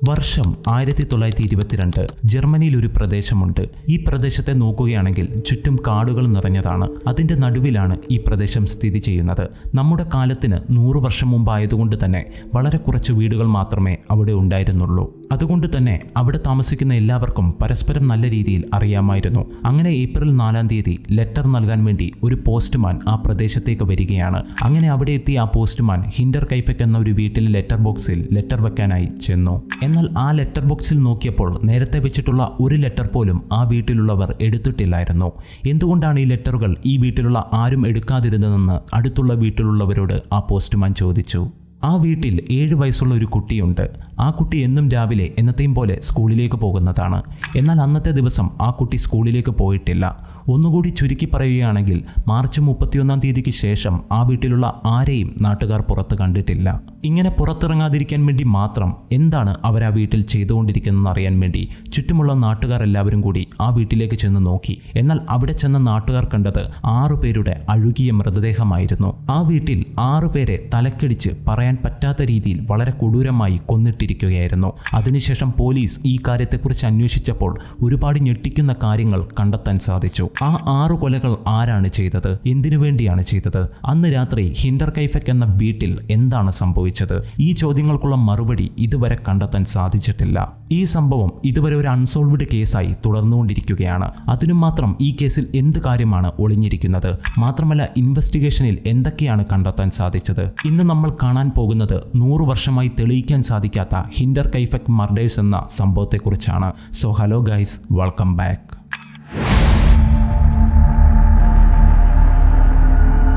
വർഷം 1922. ജർമ്മനിയിൽ ഒരു പ്രദേശമുണ്ട്. ഈ പ്രദേശത്തെ നോക്കുകയാണെങ്കിൽ ചുറ്റും കാടുകൾ നിറഞ്ഞതാണ്. അതിന്റെ നടുവിലാണ് ഈ പ്രദേശം സ്ഥിതി ചെയ്യുന്നത്. നമ്മുടെ കാലത്തിന് 100 വർഷം മുമ്പായതുകൊണ്ട് തന്നെ വളരെ കുറച്ച് വീടുകൾ മാത്രമേ അവിടെ ഉണ്ടായിരുന്നുള്ളൂ. അതുകൊണ്ട് തന്നെ അവിടെ താമസിക്കുന്ന എല്ലാവർക്കും പരസ്പരം നല്ല രീതിയിൽ അറിയാമായിരുന്നു. അങ്ങനെ ഏപ്രിൽ 4-ാം തീയതി ലെറ്റർ നൽകാൻ വേണ്ടി ഒരു പോസ്റ്റ്മാൻ ആ പ്രദേശത്തേക്ക് വരികയാണ്. അങ്ങനെ അവിടെ എത്തിയ ആ പോസ്റ്റ്മാൻ ഹിൻഡർകൈഫെക് എന്ന ഒരു വീട്ടിലെ ലെറ്റർ ബോക്സിൽ ലെറ്റർ വെക്കാനായി ചെന്നു. എന്നാൽ ആ ലെറ്റർ ബോക്സിൽ നോക്കിയപ്പോൾ നേരത്തെ വെച്ചിട്ടുള്ള ഒരു ലെറ്റർ പോലും ആ വീട്ടിലുള്ളവർ എടുത്തിട്ടില്ലായിരുന്നു. എന്തുകൊണ്ടാണ് ഈ ലെറ്ററുകൾ ഈ വീട്ടിലുള്ള ആരും എടുക്കാതിരുന്നതെന്ന് അടുത്തുള്ള വീട്ടിലുള്ളവരോട് ആ പോസ്റ്റ്മാൻ ചോദിച്ചു. ആ വീട്ടിൽ 7 വയസ്സുള്ള ഒരു കുട്ടിയുണ്ട്. ആ കുട്ടി എന്നും രാവിലെ എന്നത്തെയും പോലെ സ്കൂളിലേക്ക് പോകുന്നതാണ്. എന്നാൽ അന്നത്തെ ദിവസം ആ കുട്ടി സ്കൂളിലേക്ക് പോയിട്ടില്ല. ഒന്നുകൂടി ചുരുക്കി പറയുകയാണെങ്കിൽ മാർച്ച് 31-ാം തീയതിക്ക് ശേഷം ആ വീട്ടിലുള്ള ആരെയും നാട്ടുകാർ പുറത്ത് കണ്ടിട്ടില്ല. ഇങ്ങനെ പുറത്തിറങ്ങാതിരിക്കാൻ വേണ്ടി മാത്രം എന്താണ് അവർ ആ വീട്ടിൽ ചെയ്തുകൊണ്ടിരിക്കുന്നതെന്ന് അറിയാൻ വേണ്ടി ചുറ്റുമുള്ള നാട്ടുകാർ എല്ലാവരും കൂടി ആ വീട്ടിലേക്ക് ചെന്ന് നോക്കി. എന്നാൽ അവിടെ ചെന്ന നാട്ടുകാർ കണ്ടത് 6 പേരുടെ അഴുകിയ മൃതദേഹമായിരുന്നു. ആ വീട്ടിൽ 6 പേരെ തലക്കടിച്ച് പറയാൻ പറ്റാത്ത രീതിയിൽ വളരെ കൊടൂരമായി കൊന്നിട്ടിരിക്കുകയായിരുന്നു. അതിനുശേഷം പോലീസ് ഈ കാര്യത്തെക്കുറിച്ച് അന്വേഷിച്ചപ്പോൾ ഒരുപാട് ഞെട്ടിക്കുന്ന കാര്യങ്ങൾ കണ്ടെത്താൻ സാധിച്ചു. ആ 6 കൊലകൾ ആരാണ് ചെയ്തത്, എന്തിനു വേണ്ടിയാണ് ചെയ്തത്, അന്ന് രാത്രി ഹിൻഡർകൈഫെക് എന്ന വീട്ടിൽ എന്താണ് സംഭവിച്ചത്, ഈ ചോദ്യങ്ങൾക്കുള്ള മറുപടി ഇതുവരെ കണ്ടെത്താൻ സാധിച്ചിട്ടില്ല. ഈ സംഭവം ഇതുവരെ ഒരു അൺസോൾവ്ഡ് കേസായി തുടർന്നുകൊണ്ടിരിക്കുകയാണ്. അതിനു മാത്രം ഈ കേസിൽ എന്ത് കാര്യമാണ് ഒളിഞ്ഞിരിക്കുന്നത്, മാത്രമല്ല ഇൻവെസ്റ്റിഗേഷനിൽ എന്തൊക്കെയാണ് കണ്ടെത്താൻ സാധിച്ചത്. ഇന്ന് നമ്മൾ കാണാൻ പോകുന്നത് 100 വർഷമായി തെളിയിക്കാൻ സാധിക്കാത്ത ഹിൻഡർകൈഫെക് മർഡേഴ്സ് എന്ന സംഭവത്തെക്കുറിച്ചാണ്. So hello guys, welcome back.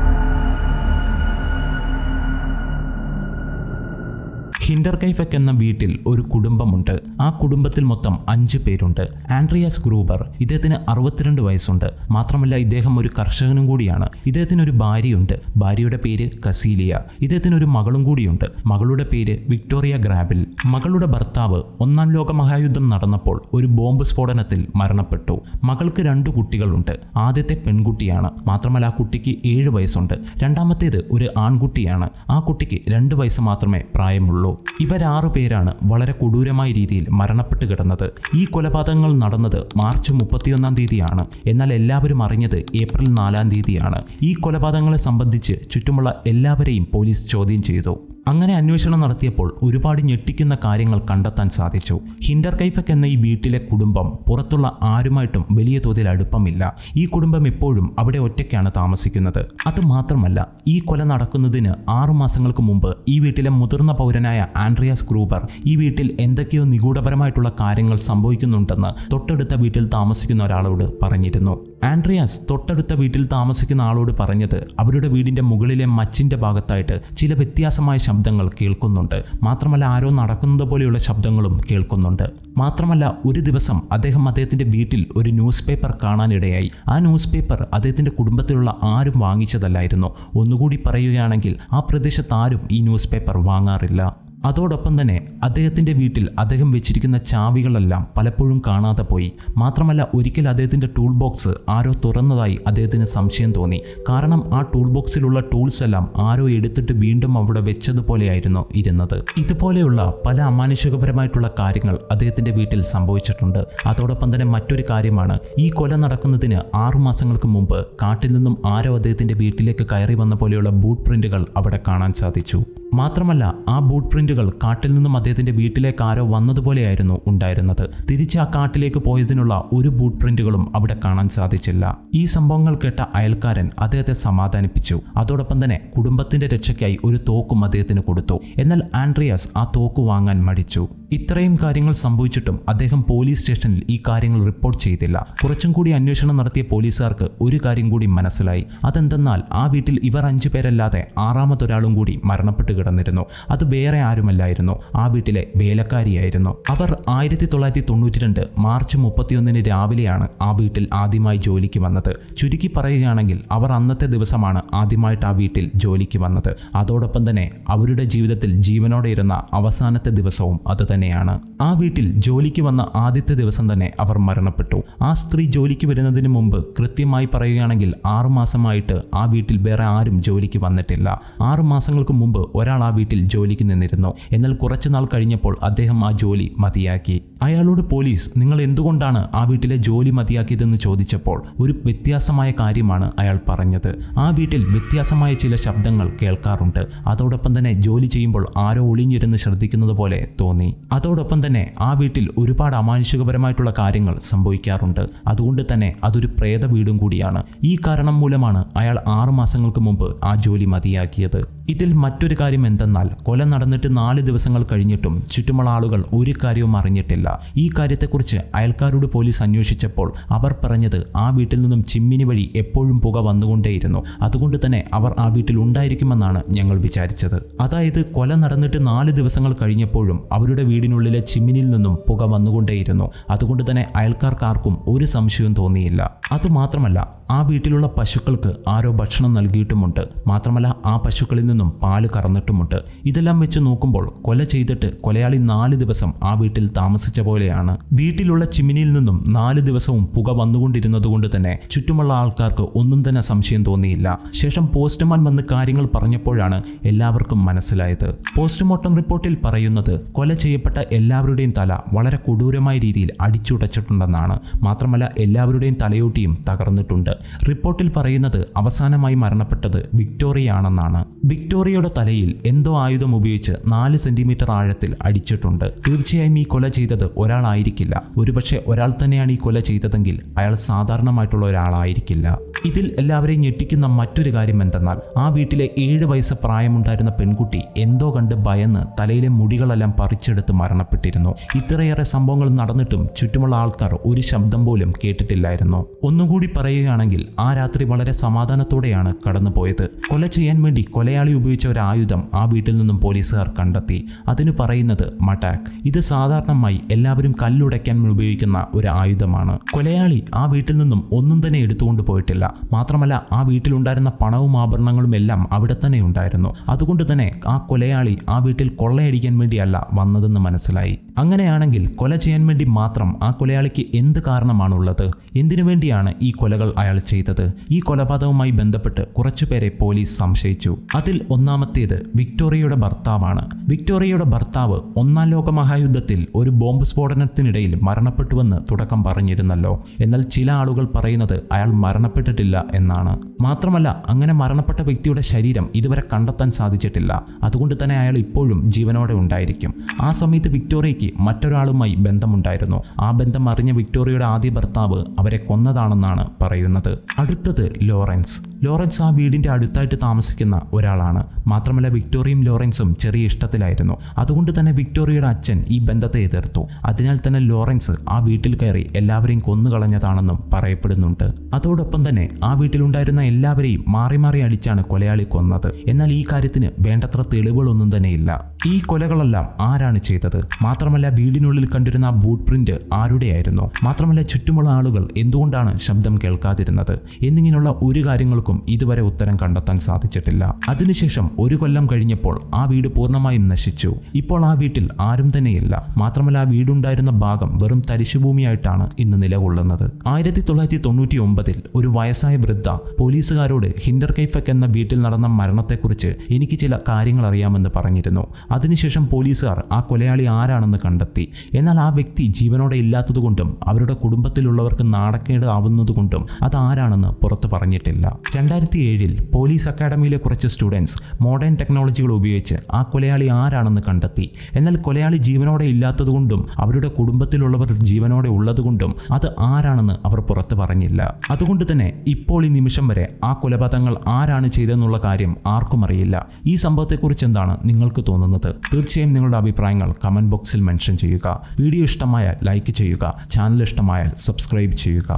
Hinterkaifeck എന്ന വീട്ടിൽ ഒരു കുടുംബമുണ്ട്. ആ കുടുംബത്തിൽ മൊത്തം 5 പേരുണ്ട്. ആൻഡ്രിയാസ് ഗ്രൂബർ, ഇദ്ദേഹത്തിന് 62 വയസ്സുണ്ട്. മാത്രമല്ല ഇദ്ദേഹം ഒരു കർഷകനും കൂടിയാണ്. ഇദ്ദേഹത്തിന് ഒരു ഭാര്യയുണ്ട്. ഭാര്യയുടെ പേര് കസീലിയ. ഇദ്ദേഹത്തിന് ഒരു മകളും കൂടിയുണ്ട്. മകളുടെ പേര് വിക്ടോറിയ ഗ്രാബിൽ. മകളുടെ ഭർത്താവ് 1-ാം ലോക മഹായുദ്ധം നടന്നപ്പോൾ ഒരു ബോംബ് സ്ഫോടനത്തിൽ മരണപ്പെട്ടു. മകൾക്ക് 2 കുട്ടികളുണ്ട്. ആദ്യത്തെ പെൺകുട്ടിയാണ്. മാത്രമല്ല ആ കുട്ടിക്ക് 7 വയസ്സുണ്ട്. രണ്ടാമത്തേത് ഒരു ആൺകുട്ടിയാണ്. ആ കുട്ടിക്ക് 2 വയസ്സ് മാത്രമേ പ്രായമുള്ളൂ. ഇവർ 6 പേരാണ് വളരെ കൊടൂരമായ രീതിയിൽ മരണപ്പെട്ട് കിടന്നത്. ഈ കൊലപാതകങ്ങൾ നടന്നത് മാർച്ച് 31-ാം തീയതിയാണ്. എന്നാൽ എല്ലാവരും അറിഞ്ഞത് ഏപ്രിൽ 4-ാം തീയതിയാണ്. ഈ കൊലപാതകങ്ങളെ സംബന്ധിച്ച് ചുറ്റുമുള്ള എല്ലാവരെയും പോലീസ് ചോദ്യം ചെയ്തു. അങ്ങനെ അന്വേഷണം നടത്തിയപ്പോൾ ഒരുപാട് ഞെട്ടിക്കുന്ന കാര്യങ്ങൾ കണ്ടെത്താൻ സാധിച്ചു. ഹിൻഡർകൈഫെക് എന്ന ഈ വീട്ടിലെ കുടുംബം പുറത്തുള്ള ആരുമായിട്ടും വലിയ തോതിൽ അടുപ്പമില്ല. ഈ കുടുംബം എപ്പോഴും അവിടെ ഒറ്റയ്ക്കാണ് താമസിക്കുന്നത്. അത് മാത്രമല്ല ഈ കൊല നടക്കുന്നതിന് 6 മാസങ്ങൾക്ക് മുമ്പ് ഈ വീട്ടിലെ മുതിർന്ന പൗരനായ ആൻഡ്രിയാസ് ഗ്രൂബർ ഈ വീട്ടിൽ എന്തൊക്കെയോ നിഗൂഢപരമായിട്ടുള്ള കാര്യങ്ങൾ സംഭവിക്കുന്നുണ്ടെന്ന് തൊട്ടടുത്ത വീട്ടിൽ താമസിക്കുന്ന ഒരാളോട് പറഞ്ഞിരുന്നു. ആൻഡ്രിയാസ് തൊട്ടടുത്ത വീട്ടിൽ താമസിക്കുന്ന ആളോട് പറഞ്ഞത് അവരുടെ വീടിന്റെ മുകളിലെ മച്ചിന്റെ ഭാഗത്തായിട്ട് ചില വ്യത്യാസമായ ശബ്ദങ്ങൾ കേൾക്കുന്നുണ്ട്. മാത്രമല്ല ആരോ നടക്കുന്നത് പോലെയുള്ള ശബ്ദങ്ങളും കേൾക്കുന്നുണ്ട്. മാത്രമല്ല ഒരു ദിവസം അദ്ദേഹത്തിന്റെ വീട്ടിൽ ഒരു ന്യൂസ് പേപ്പർ കാണാനിടയായി. ആ ന്യൂസ് പേപ്പർ അദ്ദേഹത്തിന്റെ കുടുംബത്തിലുള്ള ആരും വാങ്ങിച്ചതല്ലായിരുന്നു. ഒന്നുകൂടി പറയുകയാണെങ്കിൽ ആ പ്രദേശത്ത് ആരും ഈ ന്യൂസ് പേപ്പർ വാങ്ങാറില്ല. അതോടൊപ്പം തന്നെ അദ്ദേഹത്തിന്റെ വീട്ടിൽ അദ്ദേഹം വെച്ചിരിക്കുന്ന ചാവികളെല്ലാം പലപ്പോഴും കാണാതെ പോയി. മാത്രമല്ല ഒരിക്കൽ അദ്ദേഹത്തിന്റെ ടൂൾ ബോക്സ് ആരോ തുറന്നതായി അദ്ദേഹത്തിന് സംശയം തോന്നി. കാരണം ആ ടൂൾ ബോക്സിലുള്ള ടൂൾസ് എല്ലാം ആരോ എടുത്തിട്ട് വീണ്ടും അവിടെ വെച്ചതുപോലെയായിരുന്നു ഇരുന്നത്. ഇതുപോലെയുള്ള പല അമാനുഷികപരമായിട്ടുള്ള കാര്യങ്ങൾ അദ്ദേഹത്തിന്റെ വീട്ടിൽ സംഭവിച്ചിട്ടുണ്ട്. അതോടൊപ്പം തന്നെ മറ്റൊരു കാര്യമാണ്, ഈ കൊല നടക്കുന്നതിന് 6 മാസങ്ങൾക്ക് മുമ്പ് കാട്ടിൽ നിന്നും ആരോ അദ്ദേഹത്തിന്റെ വീട്ടിലേക്ക് കയറി വന്ന പോലെയുള്ള ബൂട്ട് പ്രിന്റുകൾ അവിടെ കാണാൻ സാധിച്ചു. മാത്രമല്ല ആ ബൂട്ട് പ്രിന്റുകൾ കാട്ടിൽ നിന്നും അദ്ദേഹത്തിന്റെ വീട്ടിലേക്ക് ആരോ വന്നതുപോലെയായിരുന്നു ഉണ്ടായിരുന്നത്. തിരിച്ച് ആ കാട്ടിലേക്ക് പോയതിനുള്ള ഒരു ബൂട്ട് പ്രിന്റുകളും അവിടെ കാണാൻ സാധിച്ചില്ല. ഈ സംഭവങ്ങൾ കേട്ട അയൽക്കാരൻ അദ്ദേഹത്തെ സമാധാനിപ്പിച്ചു. അതോടൊപ്പം തന്നെ കുടുംബത്തിന്റെ രക്ഷയ്ക്കായി ഒരു തോക്കും അദ്ദേഹത്തിന് കൊടുത്തു. എന്നാൽ ആൻഡ്രിയാസ് ആ തോക്ക് വാങ്ങാൻ മടിച്ചു. ഇത്രയും കാര്യങ്ങൾ സംഭവിച്ചിട്ടും അദ്ദേഹം പോലീസ് സ്റ്റേഷനിൽ ഈ കാര്യങ്ങൾ റിപ്പോർട്ട് ചെയ്തില്ല. കുറച്ചും കൂടി അന്വേഷണം നടത്തിയ പോലീസുകാർക്ക് ഒരു കാര്യം കൂടി മനസ്സിലായി. അതെന്തെന്നാൽ ആ വീട്ടിൽ ഇവർ 5 പേരല്ലാതെ 6ാമതൊരാളും കൂടി മരണപ്പെട്ട് കിടന്നിരുന്നു. അത് വേറെ ആരുമല്ലായിരുന്നു, ആ വീട്ടിലെ വേലക്കാരിയായിരുന്നു. അവർ 1992 മാർച്ച് 31 രാവിലെയാണ് ആ വീട്ടിൽ ആദ്യമായി ജോലിക്ക് വന്നത്. ചുരുക്കി പറയുകയാണെങ്കിൽ അവർ അന്നത്തെ ദിവസമാണ് ആദ്യമായിട്ട് ആ വീട്ടിൽ ജോലിക്ക് വന്നത്. അതോടൊപ്പം തന്നെ അവരുടെ ജീവിതത്തിൽ ജീവനോടെ ഇരുന്ന അവസാനത്തെ ദിവസവും അത് തന്നെയാണ്. ആ വീട്ടിൽ ജോലിക്ക് വന്ന ആദ്യത്തെ ദിവസം തന്നെ അവർ മരണപ്പെട്ടു. ആ സ്ത്രീ ജോലിക്ക് വരുന്നതിന് മുമ്പ് കൃത്യമായി പറയുകയാണെങ്കിൽ 6 മാസമായിട്ട് ആ വീട്ടിൽ വേറെ ആരും ജോലിക്ക് വന്നിട്ടില്ല. 6 മാസങ്ങൾക്ക് മുമ്പ് ഒരാൾ ആ വീട്ടിൽ ജോലിക്ക് നിന്നിരുന്നു. എന്നാൽ കുറച്ചുനാൾ കഴിഞ്ഞപ്പോൾ അദ്ദേഹം ആ ജോലി മതിയാക്കി. അയാളോട് പോലീസ് നിങ്ങൾ എന്തുകൊണ്ടാണ് ആ വീട്ടിലെ ജോലി മതിയാക്കിയതെന്ന് ചോദിച്ചപ്പോൾ ഒരു വ്യത്യാസമായ കാര്യമാണ് അയാൾ പറഞ്ഞത്. ആ വീട്ടിൽ വ്യത്യാസമായ ചില ശബ്ദങ്ങൾ കേൾക്കാറുണ്ട്. അതോടൊപ്പം തന്നെ ജോലി ചെയ്യുമ്പോൾ ആരോ ഒളിഞ്ഞിരുന്ന് ശ്രദ്ധിക്കുന്നത് പോലെ തോന്നി. അതോടൊപ്പം തന്നെ ആ വീട്ടിൽ ഒരുപാട് അമാനുഷികപരമായിട്ടുള്ള കാര്യങ്ങൾ സംഭവിക്കാറുണ്ട്. അതുകൊണ്ട് തന്നെ അതൊരു പ്രേത വീടും കൂടിയാണ്. ഈ കാരണം മൂലമാണ് അയാൾ 6 മാസങ്ങൾക്ക് മുമ്പ് ആ ജോലി മതിയാക്കിയത്. ഇതിൽ മറ്റൊരു കാര്യം എന്തെന്നാൽ കൊല നടന്നിട്ട് 4 ദിവസങ്ങൾ കഴിഞ്ഞിട്ടും ചുറ്റുമുള്ള ആളുകൾ ഒരു കാര്യവും അറിഞ്ഞിട്ടില്ല. ഈ കാര്യത്തെക്കുറിച്ച് അയൽക്കാരോട് പോലീസ് അന്വേഷിച്ചപ്പോൾ അവർ പറഞ്ഞത് ആ വീട്ടിൽ നിന്നും ചിമ്മിനി വഴി എപ്പോഴും പുക വന്നുകൊണ്ടേയിരുന്നു. അതുകൊണ്ട് തന്നെ അവർ ആ വീട്ടിൽ ഉണ്ടായിരിക്കുമെന്നാണ് ഞങ്ങൾ വിചാരിച്ചത്. അതായത് കൊല നടന്നിട്ട് 4 ദിവസങ്ങൾ കഴിഞ്ഞപ്പോഴും അവരുടെ വീടിനുള്ളിലെ ചിമ്മിനിയിൽ നിന്നും പുക വന്നുകൊണ്ടേയിരുന്നു. അതുകൊണ്ട് തന്നെ അയൽക്കാർക്കാർക്കും ഒരു സംശയവും തോന്നിയില്ല. അതുമാത്രമല്ല ആ വീട്ടിലുള്ള പശുക്കൾക്ക് ആരോ ഭക്ഷണം നൽകിയിട്ടുമുണ്ട്. മാത്രമല്ല ആ പശുക്കളിൽ നിന്നും പാല് കറന്നിട്ടുമുണ്ട്. ഇതെല്ലാം വെച്ച് നോക്കുമ്പോൾ കൊല ചെയ്തിട്ട് കൊലയാളി 4 ദിവസം ആ വീട്ടിൽ താമസിച്ച പോലെയാണ്. വീട്ടിലുള്ള ചിമ്മിനിയിൽ നിന്നും 4 ദിവസവും പുക വന്നുകൊണ്ടിരുന്നതുകൊണ്ട് തന്നെ ചുറ്റുമുള്ള ആൾക്കാർക്ക് ഒന്നും തന്നെ സംശയം തോന്നിയില്ല. ശേഷം പോസ്റ്റ്മാൻ വന്ന് കാര്യങ്ങൾ പറഞ്ഞപ്പോഴാണ് എല്ലാവർക്കും മനസ്സിലായത്. പോസ്റ്റ്മോർട്ടം റിപ്പോർട്ടിൽ പറയുന്നത് കൊല ചെയ്യപ്പെട്ട എല്ലാവരുടെയും തല വളരെ കൊടൂരമായ രീതിയിൽ അടിച്ചുടച്ചിട്ടുണ്ടെന്നാണ്. മാത്രമല്ല എല്ലാവരുടെയും തലയോട്ടിയും തകർന്നിട്ടുണ്ട്. റിപ്പോർട്ടിൽ പറയുന്നത് അവസാനമായി മരണപ്പെട്ടത് വിക്ടോറിയയാണെന്നാണ്. വിക്ടോറിയയുടെ തലയിൽ എന്തോ ആയുധം ഉപയോഗിച്ച് 4 സെന്റിമീറ്റർ ആഴത്തിൽ അടിച്ചിട്ടുണ്ട്. തീർച്ചയായും ഈ കൊല ചെയ്തത് ഒരാളായിരിക്കില്ല. ഒരുപക്ഷെ ഒരാൾ തന്നെയാണ് ഈ കൊല ചെയ്തതെങ്കിൽ അയാൾ സാധാരണമായിട്ടുള്ള ഒരാളായിരിക്കില്ല. ഇതിൽ എല്ലാവരെയും ഞെട്ടിക്കുന്ന മറ്റൊരു കാര്യം എന്തെന്നാൽ ആ വീട്ടിലെ 7 വയസ്സ് പ്രായമുണ്ടായിരുന്ന പെൺകുട്ടി എന്തോ കണ്ട് ഭയന്ന് തലയിലെ മുടികളെല്ലാം പറിച്ചെടുത്ത് മരണപ്പെട്ടിരുന്നു. ഇത്രയേറെ സംഭവങ്ങൾ നടന്നിട്ടും ചുറ്റുമുള്ള ആൾക്കാർ ഒരു ശബ്ദം പോലും കേട്ടിട്ടില്ലായിരുന്നു. ഒന്നുകൂടി പറയുകയാണെങ്കിൽ ആ രാത്രി വളരെ സമാധാനത്തോടെയാണ് കടന്നുപോയത്. കൊല ചെയ്യാൻ വേണ്ടി കൊലയാളി ഉപയോഗിച്ച ഒരു ആയുധം ആ വീട്ടിൽ നിന്നും പോലീസുകാർ കണ്ടെത്തി. അതിന് പറയുന്നത് മടാക്ക്. ഇത് സാധാരണമായി എല്ലാവരും കല്ലുടയ്ക്കാൻ ഉപയോഗിക്കുന്ന ഒരു ആയുധമാണ്. കൊലയാളി ആ വീട്ടിൽ നിന്നും ഒന്നും തന്നെ എടുത്തുകൊണ്ട് പോയിട്ടില്ല. മാത്രമല്ല ആ വീട്ടിലുണ്ടായിരുന്ന പണവും ആഭരണങ്ങളും എല്ലാം അവിടെ തന്നെ ഉണ്ടായിരുന്നു. അതുകൊണ്ട് തന്നെ ആ കൊലയാളി ആ വീട്ടിൽ കൊള്ളയടിക്കാൻ വേണ്ടിയല്ല വന്നതെന്ന് മനസ്സിലായി. അങ്ങനെയാണെങ്കിൽ കൊല ചെയ്യാൻ വേണ്ടി മാത്രം ആ കൊലയാളിക്ക് എന്ത് കാരണമാണുള്ളത്? എന്തിനു വേണ്ടിയാണ് ഈ കൊലകൾ അയാൾ ചെയ്തത്? ഈ കൊലപാതകവുമായി ബന്ധപ്പെട്ട് കുറച്ചുപേരെ പോലീസ് സംശയിച്ചു. അതിൽ ഒന്നാമത്തേത് വിക്ടോറിയയുടെ ഭർത്താവാണ്. വിക്ടോറിയയുടെ ഭർത്താവ് 1-ാം ലോക മഹായുദ്ധത്തിൽ ഒരു ബോംബ് സ്ഫോടനത്തിനിടയിൽ മരണപ്പെട്ടുവെന്ന് തുടക്കം പറഞ്ഞിരുന്നല്ലോ. എന്നാൽ ചില ആളുകൾ പറയുന്നത് അയാൾ മരണപ്പെട്ടിട്ടില്ല എന്നാണ്. മാത്രമല്ല അങ്ങനെ മരണപ്പെട്ട വ്യക്തിയുടെ ശരീരം ഇതുവരെ കണ്ടെത്താൻ സാധിച്ചിട്ടില്ല. അതുകൊണ്ട് തന്നെ അയാൾ ഇപ്പോഴും ജീവനോടെ ഉണ്ടായിരിക്കും. ആ സമയത്ത് വിക്ടോറിയയ്ക്ക് മറ്റൊരാളുമായി ബന്ധമുണ്ടായിരുന്നു. ആ ബന്ധം അറിഞ്ഞ വിക്ടോറിയയുടെ ആദ്യ ഭർത്താവ് അവരെ കൊന്നതാണെന്നാണ് പറയുന്നത്. അടുത്തത് ലോറൻസ് ആ വീടിന്റെ അടുത്തായിട്ട് താമസിക്കുന്ന ഒരാളാണ്. മാത്രമല്ല വിക്ടോറിയയും ലോറൻസും ചെറിയ ഇഷ്ടത്തിലായിരുന്നു. അതുകൊണ്ട് തന്നെ വിക്ടോറിയയുടെ അച്ഛൻ ഈ ബന്ധത്തെ എതിർത്തു. അതിനാൽ തന്നെ ലോറൻസ് ആ വീട്ടിൽ കയറി എല്ലാവരെയും കൊന്നുകളഞ്ഞതാണെന്നും പറയപ്പെടുന്നുണ്ട്. അതോടൊപ്പം തന്നെ ആ വീട്ടിലുണ്ടായിരുന്ന എല്ലാവരെയും മാറി മാറി അടിച്ചാണ് കൊലയാളി കൊന്നത്. എന്നാൽ ഈ കാര്യത്തിന് വേണ്ടത്ര തെളിവുകളൊന്നും തന്നെയില്ല. ഈ കൊലകളെല്ലാം ആരാണ് ചെയ്തത്? മാത്രമല്ല വീടിനുള്ളിൽ കണ്ടിരുന്ന ആ ബൂട്ട് പ്രിന്റ് ആരുടെയായിരുന്നു? മാത്രമല്ല ചുറ്റുമുള്ള ആളുകൾ എന്തുകൊണ്ടാണ് ശബ്ദം കേൾക്കാതിരുന്നത്? എന്നിങ്ങനെയുള്ള ഒരു കാര്യങ്ങൾക്കും ഇതുവരെ ഉത്തരം കണ്ടെത്താൻ സാധിച്ചിട്ടില്ല. അതിനുശേഷം 1 കൊല്ലം കഴിഞ്ഞപ്പോൾ ആ വീട് പൂർണ്ണമായും നശിച്ചു. ഇപ്പോൾ ആ വീട്ടിൽ ആരും തന്നെയില്ല. മാത്രമല്ല ആ വീടുണ്ടായിരുന്ന ഭാഗം വെറും തരിശുഭൂമിയായിട്ടാണ് ഇന്ന് നിലകൊള്ളുന്നത്. 1999 ഒരു വയസ്സായ വൃദ്ധ പോലീസുകാരോട് ഹിൻഡർകൈഫക് എന്ന വീട്ടിൽ നടന്ന മരണത്തെക്കുറിച്ച് എനിക്ക് ചില കാര്യങ്ങൾ അറിയാമെന്ന് പറഞ്ഞിരുന്നു. അതിനുശേഷം പോലീസുകാർ ആ കൊലയാളി ആരാണെന്ന് കണ്ടെത്തി. എന്നാൽ ആ വ്യക്തി ജീവനോടെ ഇല്ലാത്തതുകൊണ്ടും അവരുടെ കുടുംബത്തിലുള്ളവർക്ക് നാണക്കേട് ആവുന്നതുകൊണ്ടും അതാരാണെന്ന് പുറത്തു പറഞ്ഞിട്ടില്ല. 2007 പോലീസ് അക്കാഡമിയിലെ കുറച്ച് സ്റ്റുഡൻസ് മോഡേൺ ടെക്നോളജികൾ ഉപയോഗിച്ച് ആ കൊലയാളി ആരാണെന്ന് കണ്ടെത്തി. എന്നാൽ കൊലയാളി ജീവനോടെ ഇല്ലാത്തതുകൊണ്ടും അവരുടെ കുടുംബത്തിലുള്ളവർ ജീവനോടെ ഉള്ളതുകൊണ്ടും അത് ആരാണെന്ന് അവർ പുറത്തു പറഞ്ഞില്ല. അതുകൊണ്ട് തന്നെ ഇപ്പോൾ ഈ നിമിഷം വരെ ആ കൊലപാതകങ്ങൾ ആരാണ് ചെയ്തതെന്നുള്ള കാര്യം ആർക്കും അറിയില്ല. ഈ സംഭവത്തെക്കുറിച്ച് എന്താണ് നിങ്ങൾക്ക് തോന്നുന്നത്? തീർച്ചയായും നിങ്ങളുടെ അഭിപ്രായങ്ങൾ കമന്റ് ബോക്സിൽ മെൻഷൻ ചെയ്യുക. വീഡിയോ ഇഷ്ടമായാൽ ലൈക്ക് ചെയ്യുക. ചാനൽ ഇഷ്ടമായാൽ സബ്സ്ക്രൈബ് ചെയ്യുക.